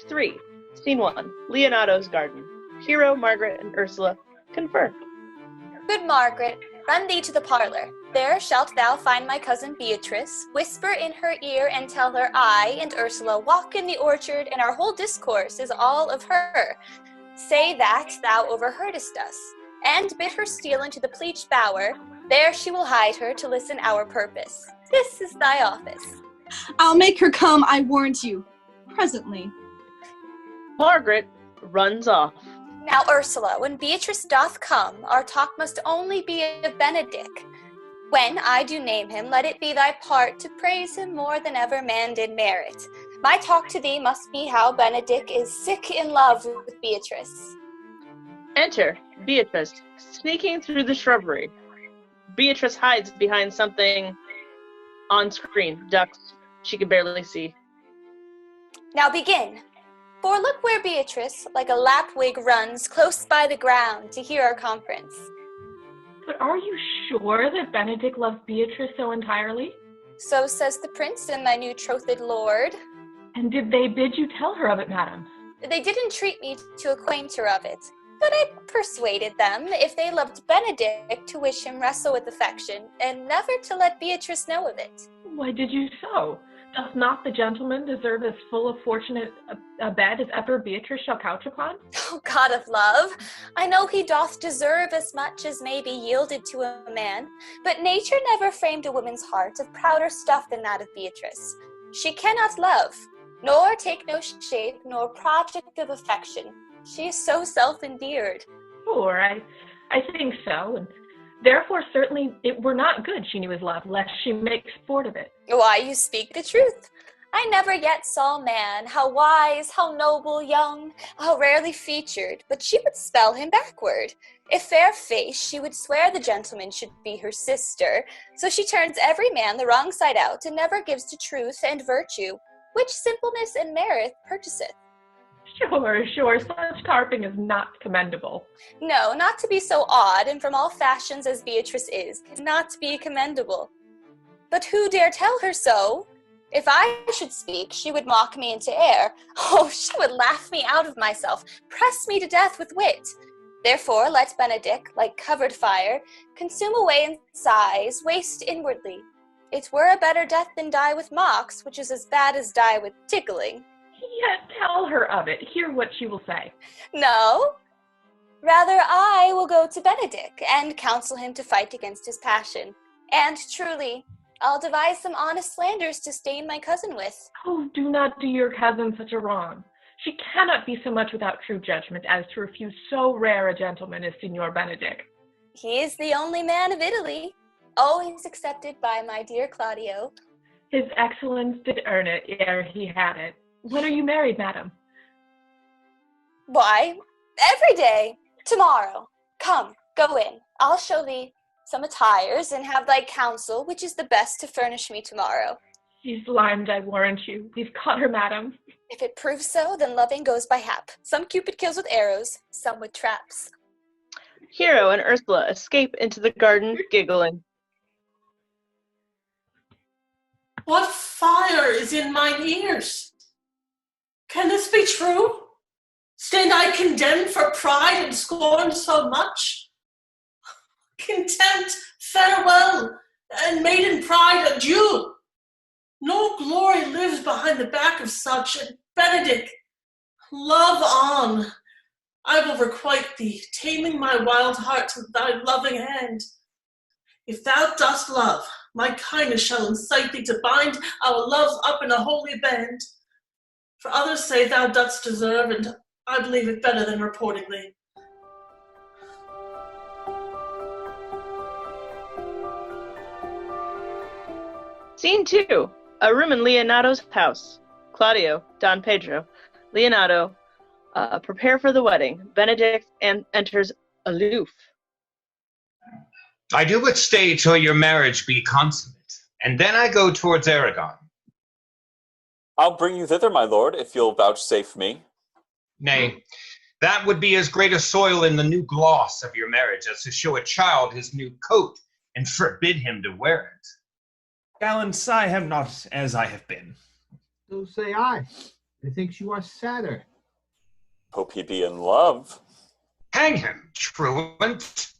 Act 3, Scene 1, Leonato's garden. Hero, Margaret, and Ursula confer. Good Margaret, run thee to the parlor. There shalt thou find my cousin Beatrice, whisper in her ear and tell her I and Ursula walk in the orchard, and our whole discourse is all of her. Say that thou overheardest us, and bid her steal into the pleached bower. There she will hide her to listen our purpose. This is thy office. I'll make her come, I warrant you, presently. Margaret runs off. Now, Ursula, when Beatrice doth come, our talk must only be of Benedick. When I do name him, let it be thy part to praise him more than ever man did merit. My talk to thee must be how Benedick is sick in love with Beatrice. Enter Beatrice, sneaking through the shrubbery. Beatrice hides behind something on screen. Ducks she can barely see. Now begin. For look where Beatrice, like a lapwig, runs close by the ground to hear our conference. But are you sure that Benedick loves Beatrice so entirely? So says the prince and my new trothed lord. And did they bid you tell her of it, madam? They did entreat me to acquaint her of it, but I persuaded them, if they loved Benedick, to wish him wrestle with affection, and never to let Beatrice know of it. Why did you so? Doth not the gentleman deserve as full of fortunate a bed as ever Beatrice shall couch upon? Oh, God of love, I know he doth deserve as much as may be yielded to a man, but nature never framed a woman's heart of prouder stuff than that of Beatrice. She cannot love, nor take no shape, nor project of affection. She is so self-endeared. Sure, I think so, and therefore certainly it were not good she knew his love, lest she make sport of it. Why, you speak the truth. I never yet saw man, how wise, how noble, young, how rarely featured, but she would spell him backward. If fair face, she would swear the gentleman should be her sister, so she turns every man the wrong side out, and never gives to truth and virtue, which simpleness and merit purchaseth. Sure, such carping is not commendable. No, not to be so odd, and from all fashions as Beatrice is not to be commendable. But who dare tell her so? If I should speak, she would mock me into air. Oh, she would laugh me out of myself, press me to death with wit. Therefore let Benedick, like covered fire, consume away in sighs, waste inwardly. It were a better death than die with mocks, which is as bad as die with tickling. Yet tell her of it. Hear what she will say. No, rather I will go to Benedick and counsel him to fight against his passion. And truly, I'll devise some honest slanders to stain my cousin with. Oh, do not do your cousin such a wrong. She cannot be so much without true judgment as to refuse so rare a gentleman as Signor Benedick. He is the only man of Italy, always accepted by my dear Claudio. His excellence did earn it ere he had it. When are you married, madam? Why, every day. Tomorrow. Come, go in. I'll show thee some attires, and have thy counsel, which is the best to furnish me tomorrow. She's limed, I warrant you. We've caught her, madam. If it proves so, then loving goes by hap. Some Cupid kills with arrows, some with traps. Hero and Ursula escape into the garden, giggling. What fire is in mine ears? Can this be true? Stand I condemned for pride and scorn so much? Contempt, farewell, and maiden pride, adieu. No glory lives behind the back of such, and Benedick, love on. I will requite thee, taming my wild heart to thy loving hand. If thou dost love, my kindness shall incite thee to bind our loves up in a holy band. For others say thou dost deserve, and I believe it better than reporting thee. Scene 2, a room in Leonato's house. Claudio, Don Pedro, Leonato prepare for the wedding. Benedict enters aloof. I do but stay till your marriage be consummate, and then I go towards Aragon. I'll bring you thither, my lord, if you'll vouchsafe me. Nay, that would be as great a soil in the new gloss of your marriage as to show a child his new coat and forbid him to wear it. Gallants, I am not as I have been. So say I. Methinks you are sadder. Hope he be in love. Hang him, truant.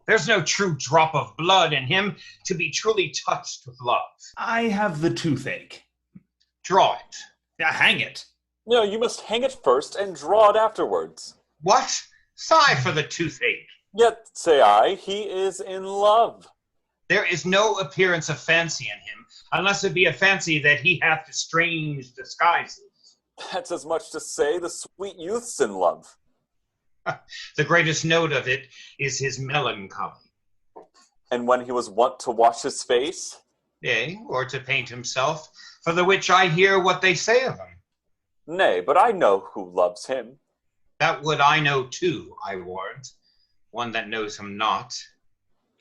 There's no true drop of blood in him to be truly touched with love. I have the toothache. Draw it. Hang it. No, you must hang it first and draw it afterwards. What? Sigh for the toothache. Yet, say I, he is in love. There is no appearance of fancy in him, unless it be a fancy that he hath strange disguises. That's as much to say the sweet youth's in love. The greatest note of it is his melancholy. And when he was wont to wash his face? Yea, or to paint himself, for the which I hear what they say of him. Nay, but I know who loves him. That would I know too, I warrant, one that knows him not.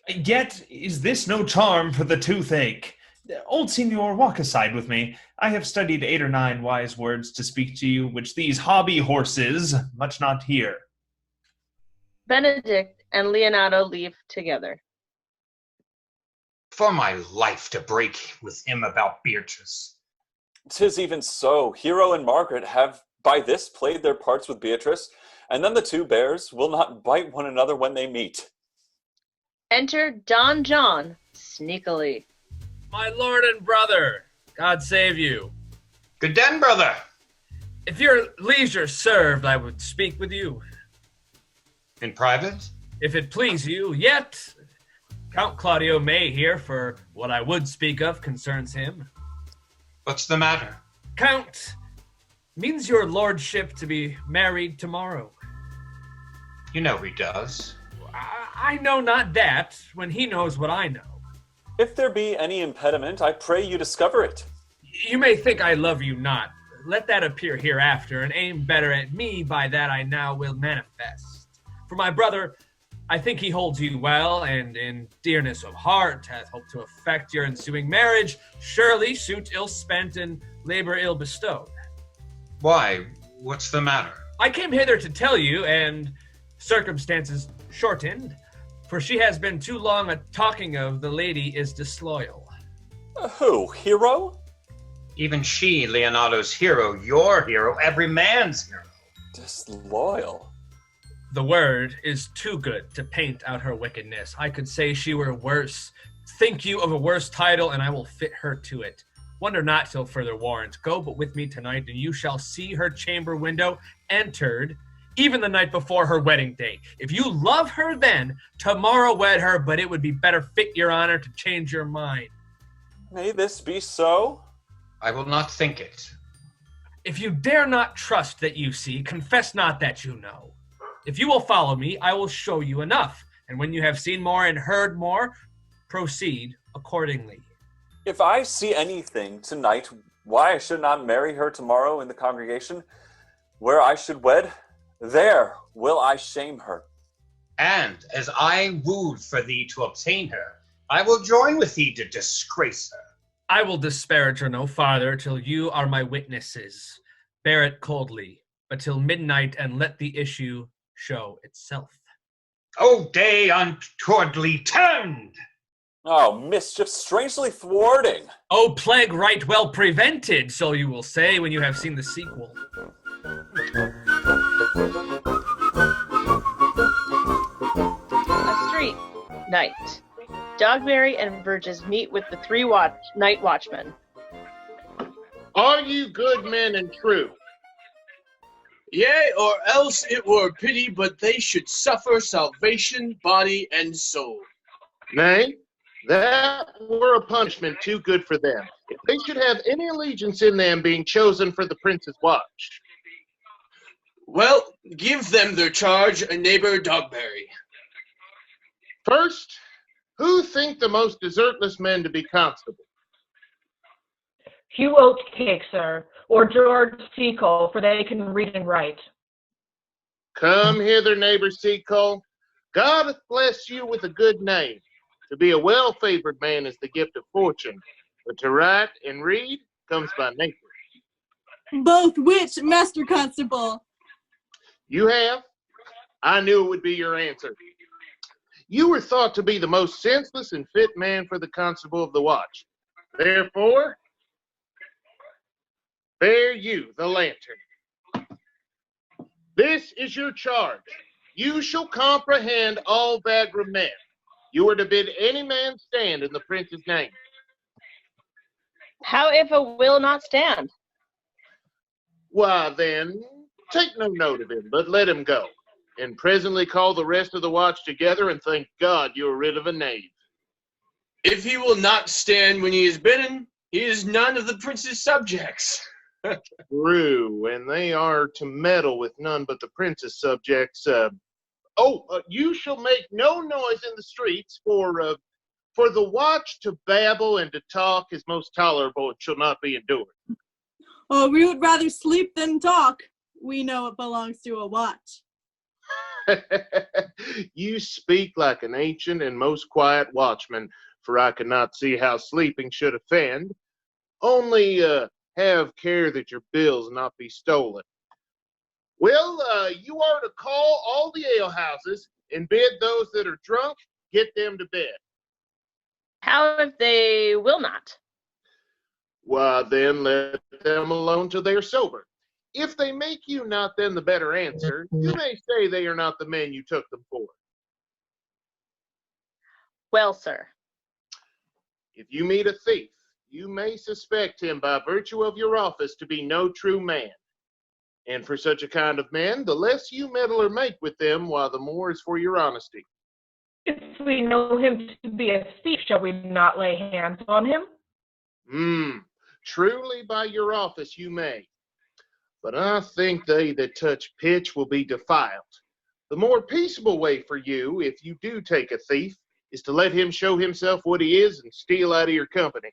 Yet is this no charm for the toothache. Old Signor, walk aside with me. I have studied 8 or 9 wise words to speak to you, which these hobby horses much not hear. Benedict and Leonato leave together. For my life to break with him about Beatrice. 'Tis even so. Hero and Margaret have by this played their parts with Beatrice, and then the 2 bears will not bite one another when they meet. Enter Don John, sneakily. My lord and brother, God save you. Good den, brother. If your leisure served, I would speak with you. In private? If it please you, yet Count Claudio may hear, for what I would speak of concerns him. What's the matter? Count, means your lordship to be married tomorrow? You know he does. I know not that, when he knows what I know. If there be any impediment, I pray you discover it. You may think I love you not. Let that appear hereafter, and aim better at me by that I now will manifest. For my brother, I think he holds you well, and in dearness of heart hath hoped to effect your ensuing marriage, surely suit ill spent and labor ill bestowed. Why? What's the matter? I came hither to tell you, and circumstances shortened, for she has been too long a talking of the lady is disloyal. Who, Hero? Even she, Leonato's hero, your hero, every man's hero. Disloyal? The word is too good to paint out her wickedness. I could say she were worse. Think you of a worse title, and I will fit her to it. Wonder not till further warrant. Go but with me tonight, and you shall see her chamber window entered, even the night before her wedding day. If you love her then, tomorrow wed her, but it would be better fit your honor to change your mind. May this be so? I will not think it. If you dare not trust that you see, confess not that you know. If you will follow me, I will show you enough, and when you have seen more and heard more, proceed accordingly. If I see anything tonight, why I should not marry her tomorrow in the congregation, where I should wed, there will I shame her. And as I wooed for thee to obtain her, I will join with thee to disgrace her. I will disparage her no farther till you are my witnesses. Bear it coldly, but till midnight, and let the issue show itself. O day untowardly turned! Oh, mischief strangely thwarting. Oh, plague right well prevented, so you will say when you have seen the sequel. A street. Night. Dogberry and Verges meet with the 3 night watchmen. Are you good men and true? Yea, or else it were pity, but they should suffer salvation, body, and soul. Nay, that were a punishment too good for them, if they should have any allegiance in them being chosen for the prince's watch. Well, give them their charge, a neighbor Dogberry. First, who think the most desertless men to be constable? Hugh Oatcake, sir, or George Seacole, for they can read and write. Come hither, neighbor Seacole. God hath blessed you with a good name. To be a well-favored man is the gift of fortune, but to write and read comes by nature. Both which, Master Constable? You have? I knew it would be your answer. You were thought to be the most senseless and fit man for the constable of the watch. Therefore, Bear you the lantern. This is your charge. You shall comprehend all Bagram men. You are to bid any man stand in the prince's name. How if a will not stand? Why then, take no note of him, but let him go, and presently call the rest of the watch together, and thank God you are rid of a knave. If he will not stand when he is bidden, he is none of the prince's subjects. True, and they are to meddle with none but the prince's subjects. You shall make no noise in the streets, for the watch to babble and to talk is most tolerable and shall not be endured. Oh, we would rather sleep than talk. We know it belongs to a watch. You speak like an ancient and most quiet watchman, for I cannot see how sleeping should offend. Only have care that your bills not be stolen. Well, you are to call all the alehouses and bid those that are drunk, get them to bed. How if they will not? Why, then let them alone till they are sober. If they make you not then the better answer, you may say they are not the men you took them for. Well, sir. If you meet a thief, you may suspect him by virtue of your office to be no true man. And for such a kind of man, the less you meddle or make with them, while the more is for your honesty. If we know him to be a thief, shall we not lay hands on him? Truly by your office you may. But I think they that touch pitch will be defiled. The more peaceable way for you, if you do take a thief, is to let him show himself what he is and steal out of your company.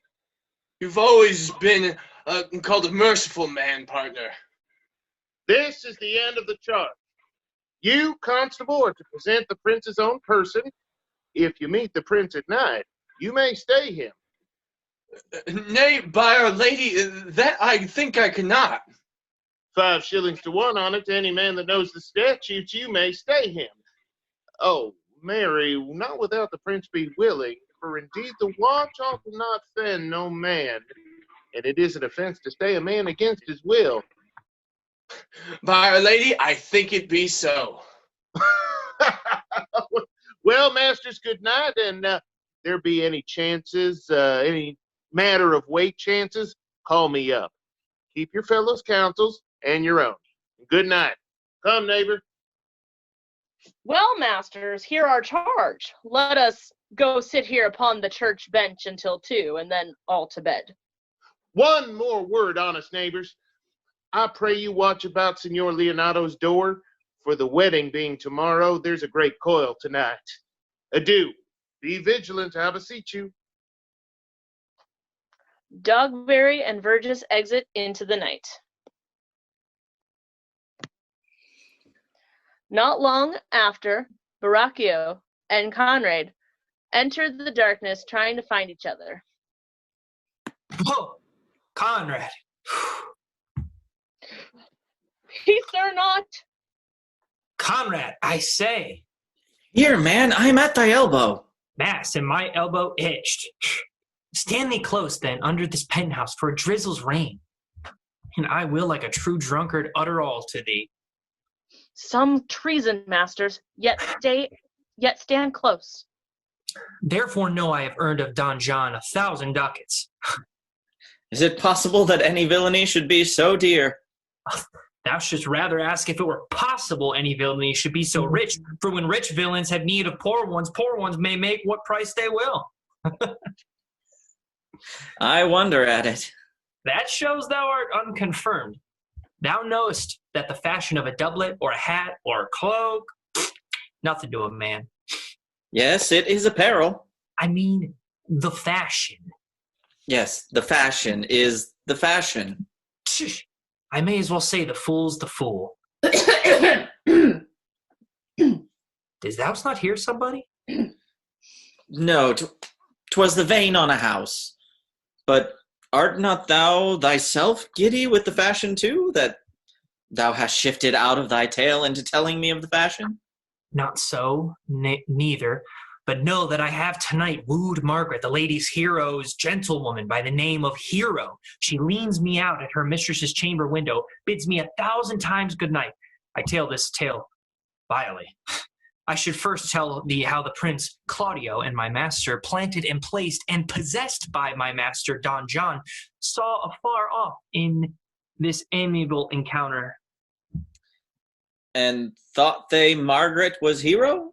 You've always been called a merciful man, partner. This is the end of the charge. You, constable, are to present the prince's own person. If you meet the prince at night, you may stay him. Nay, by Our Lady, that I think I cannot. 5 shillings to 1 on it to any man that knows the statutes, you may stay him. Oh, Mary, not without the prince be willing, for indeed the watch ought to not offend no man, and it is an offense to stay a man against his will. By Our Lady, I think it be so. Well, masters, good night, and there be any chances, any matter of weight chances, call me up. Keep your fellows' counsels and your own. Good night. Come, neighbor. Well, masters, hear our charge. Let us go sit here upon the church bench until 2, and then all to bed. One more word, honest neighbors. I pray you watch about Signor Leonato's door, for the wedding being tomorrow, there's a great coil tonight. Adieu. Be vigilant, I beseech you. Dogberry and Verges exit into the night. Not long after, Borachio and Conrad entered the darkness trying to find each other. Whoa, Conrad. Peace or not? Conrad, I say. Here, man, I'm at thy elbow. Mass, and my elbow itched. Stand thee close, then, under this penthouse, for it drizzles rain. And I will, like a true drunkard, utter all to thee. Some treason, masters, yet stand close. Therefore know I have earned of Don John 1,000 ducats. Is it possible that any villainy should be so dear? Thou shouldst rather ask if it were possible any villainy should be so rich, for when rich villains have need of poor ones may make what price they will. I wonder at it. That shows thou art unconfirmed. Thou knowest that the fashion of a doublet or a hat or a cloak, nothing to a man. Yes, it is apparel. I mean, the fashion. Yes, the fashion is the fashion. I may as well say the fool's the fool. Does thou not hear somebody? No, 'twas the vane on a house. But art not thou thyself giddy with the fashion too, that thou hast shifted out of thy tale into telling me of the fashion? Not so, neither. But know that I have tonight wooed Margaret, the lady's hero's gentlewoman by the name of Hero. She leans me out at her mistress's chamber window, bids me 1,000 times good night. I tell this tale vilely. I should first tell thee how the prince Claudio and my master, planted and placed and possessed by my master Don John, saw afar off in this amiable encounter. And thought they Margaret was Hero?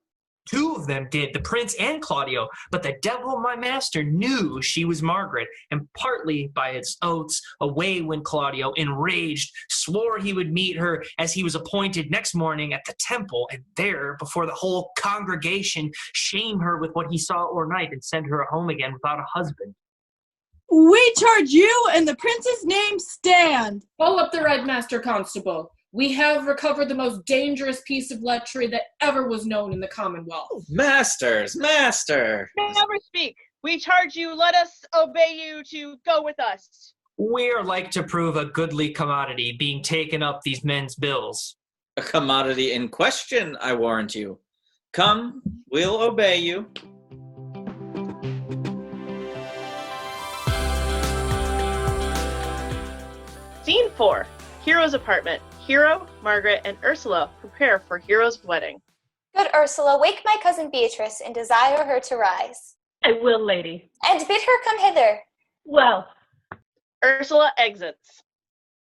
2 of them did, the prince and Claudio, but the devil, my master, knew she was Margaret, and partly by its oaths, away when Claudio, enraged, swore he would meet her as he was appointed next morning at the temple, and there, before the whole congregation, shame her with what he saw o'ernight and send her home again without a husband. We charge you and the prince's name stand. Call up the Red Master Constable. We have recovered the most dangerous piece of lechery that ever was known in the Commonwealth. Masters! Never speak. We charge you, let us obey you to go with us. We're like to prove a goodly commodity being taken up these men's bills. A commodity in question, I warrant you. Come, we'll obey you. Scene 4. Hero's apartment. Hero, Margaret, and Ursula prepare for Hero's wedding. Good Ursula, wake my cousin Beatrice and desire her to rise. I will, lady. And bid her come hither. Well. Ursula exits.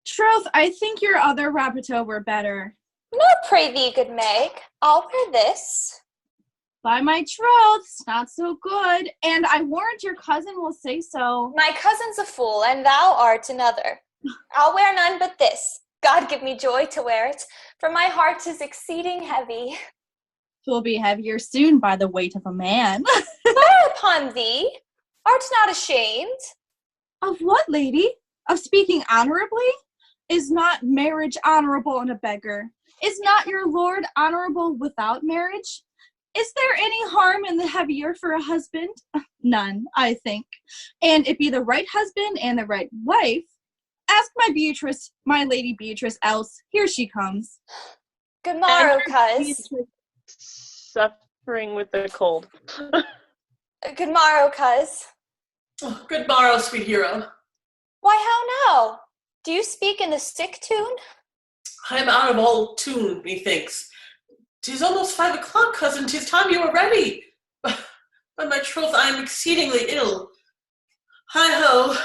Troth, I think your other rabbito were better. Not pray thee, good Meg. I'll wear this. By my troths, not so good, and I warrant your cousin will say so. My cousin's a fool, and thou art another. I'll wear none but this. God give me joy to wear it, for my heart is exceeding heavy. 'Twill be heavier soon by the weight of a man. Fire upon thee! Art not ashamed? Of what, lady? Of speaking honorably? Is not marriage honorable in a beggar? Is not your lord honorable without marriage? Is there any harm in the heavier for a husband? None, I think. And it be the right husband and the right wife. Ask my Beatrice, my lady Beatrice, else. Here she comes. Good morrow, cuz. Suffering with the cold. Good morrow, cuz. Oh, good morrow, sweet Hero. Why, how now? Do you speak in the sick tune? I am out of all tune, methinks. 'Tis almost 5 o'clock, cousin. 'Tis time you were ready. By my troth, I am exceedingly ill. Hi-ho.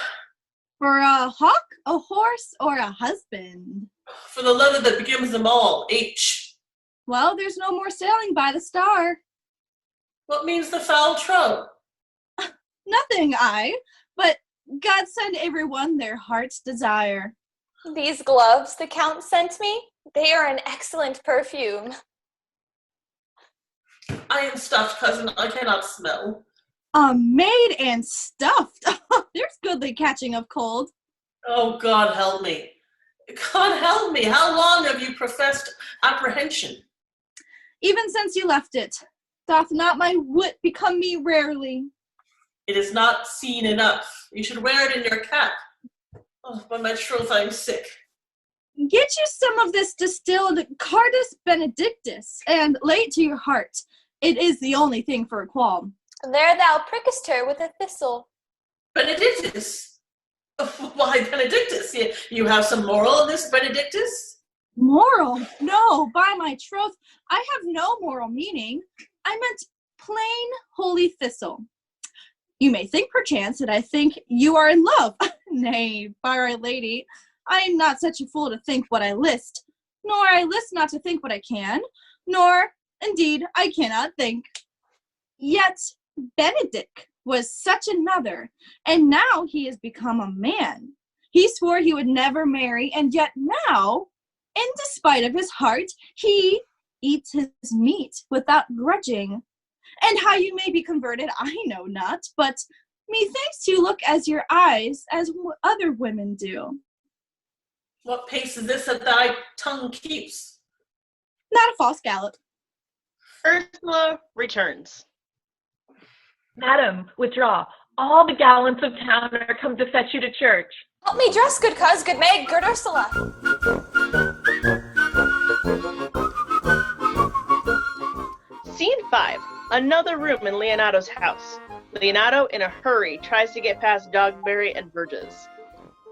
For a hawk, a horse, or a husband? For the letter that begins them all, H. Well, there's no more sailing by the star. What means the foul trope? Nothing, but God send everyone their heart's desire. These gloves the Count sent me, they are an excellent perfume. I am stuffed, cousin. I cannot smell. Made and stuffed. There's goodly catching of cold. Oh, God help me. God help me. How long have you professed apprehension? Even since you left it. Doth not my wit become me rarely? It is not seen enough. You should wear it in your cap. Oh, by my troth, I am sick. Get you some of this distilled Cardus Benedictus, and lay it to your heart. It is the only thing for a qualm. There thou prickest her with a thistle. Benedictus? Why, Benedictus? You have some moral in this, Benedictus? Moral? No, by my troth, I have no moral meaning. I meant plain holy thistle. You may think perchance that I think you are in love. Nay, by our lady, I am not such a fool to think what I list, nor I list not to think what I can, nor, indeed, I cannot think. Yet Benedick was such another, and now he has become a man. He swore he would never marry, and yet now, in despite of his heart, he eats his meat without grudging. And how you may be converted, I know not, but methinks you look as your eyes as other women do. What pace is this that thy tongue keeps? Not a false gallop. Ursula returns. Madam, withdraw. All the gallants of town are come to fetch you to church. Help me dress, good cuz, good Meg, good Ursula. Scene 5. Another room in Leonato's house. Leonato, in a hurry, tries to get past Dogberry and Burgess.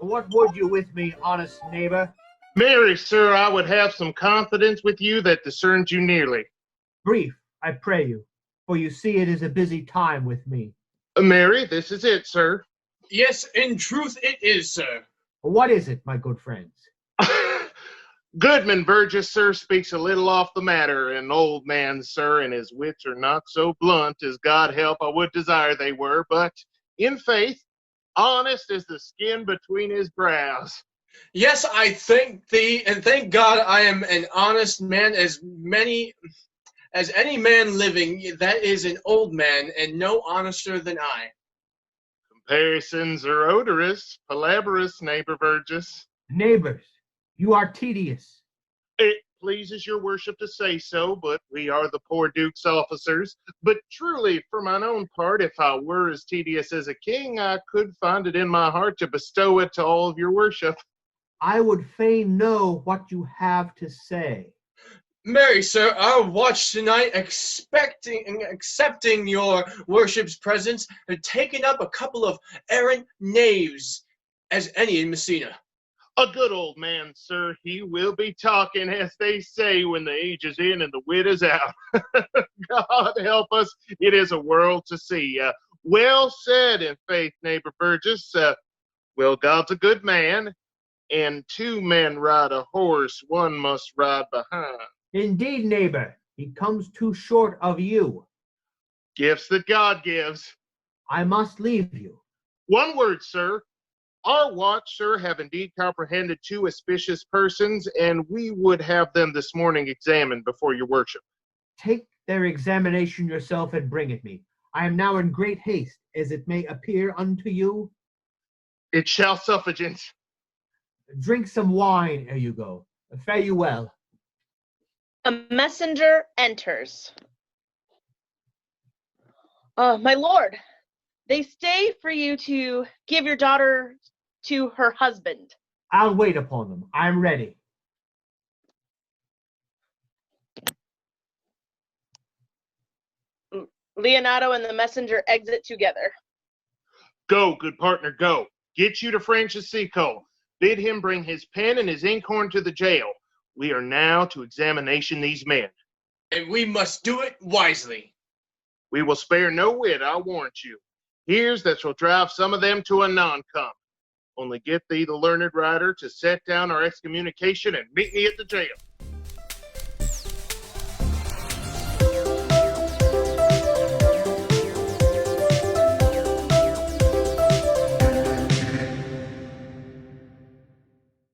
What would you with me, honest neighbor? Marry, sir, I would have some confidence with you that discerns you nearly. Brief, I pray you, for you see it is a busy time with me. Marry, this is it, sir. Yes, in truth it is, sir. What is it, my good friends? Goodman Burgess, sir, speaks a little off the matter, an old man, sir, and his wits are not so blunt as God help I would desire they were, but in faith, honest as the skin between his brows. Yes, I thank thee, and thank God I am an honest man as any man living, that is an old man, and no honester than I. Comparisons are odorous, palabrous, neighbor Burgess. Neighbors, you are tedious. It pleases your worship to say so, but we are the poor duke's officers. But truly, for mine own part, if I were as tedious as a king, I could find it in my heart to bestow it to all of your worship. I would fain know what you have to say. Marry, sir, our watch tonight, accepting your worship's presence, had taken up a couple of errant knaves, as any in Messina. A good old man, sir. He will be talking, as they say, when the age is in and the wit is out. God help us. It is a world to see. Well said, in faith, neighbor Burgess. Well, God's a good man, and two men ride a horse, one must ride behind. Indeed, neighbor, he comes too short of you. Gifts that God gives. I must leave you. One word, sir. Our watch, sir, have indeed comprehended two auspicious persons, and we would have them this morning examined before your worship. Take their examination yourself and bring it me. I am now in great haste, as it may appear unto you. It shall suffigance. Drink some wine ere you go. Fare you well. A messenger enters. My lord, they stay for you to give your daughter to her husband. I'll wait upon them. I am ready. Leonato and the messenger exit together. Go, good partner, go. Get you to Francesco. Bid him bring his pen and his inkhorn to the jail. We are now to examination these men. And we must do it wisely. We will spare no wit, I warrant you. Here's that shall drive some of them to a non-com. Only get thee the learned writer to set down our excommunication and meet me at the jail.